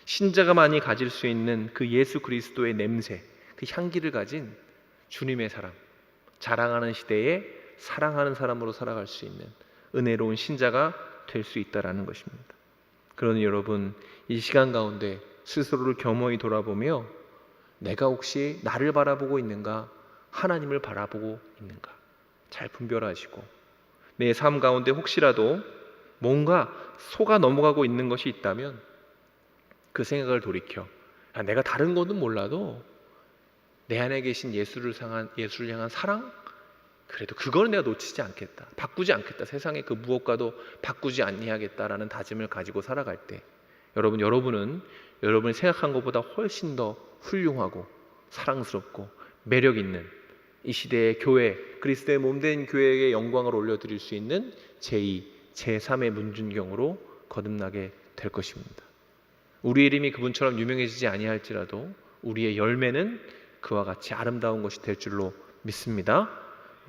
신자가만이 가질 수 있는 그 예수 그리스도의 냄새, 그 향기를 가진 주님의 사람, 자랑하는 시대에 사랑하는 사람으로 살아갈 수 있는 은혜로운 신자가 될 수 있다라는 것입니다. 그러니 여러분, 이 시간 가운데 스스로를 겸허히 돌아보며 내가 혹시 나를 바라보고 있는가, 하나님을 바라보고 있는가 잘 분별하시고, 내 삶 가운데 혹시라도 뭔가 속아 넘어가고 있는 것이 있다면 그 생각을 돌이켜 내가 다른 것은 몰라도 내 안에 계신 예수를 향한 사랑, 그래도 그거는 내가 놓치지 않겠다, 바꾸지 않겠다, 세상의 그 무엇과도 바꾸지 아니하겠다라는 다짐을 가지고 살아갈 때 여러분은 여러분이 생각한 것보다 훨씬 더 훌륭하고 사랑스럽고 매력 있는 이 시대의 교회, 그리스도의 몸된 교회의 영광을 올려드릴 수 있는 제2, 제3의 문준경으로 거듭나게 될 것입니다. 우리의 이름이 그분처럼 유명해지지 아니할지라도 우리의 열매는 그와 같이 아름다운 것이 될 줄로 믿습니다.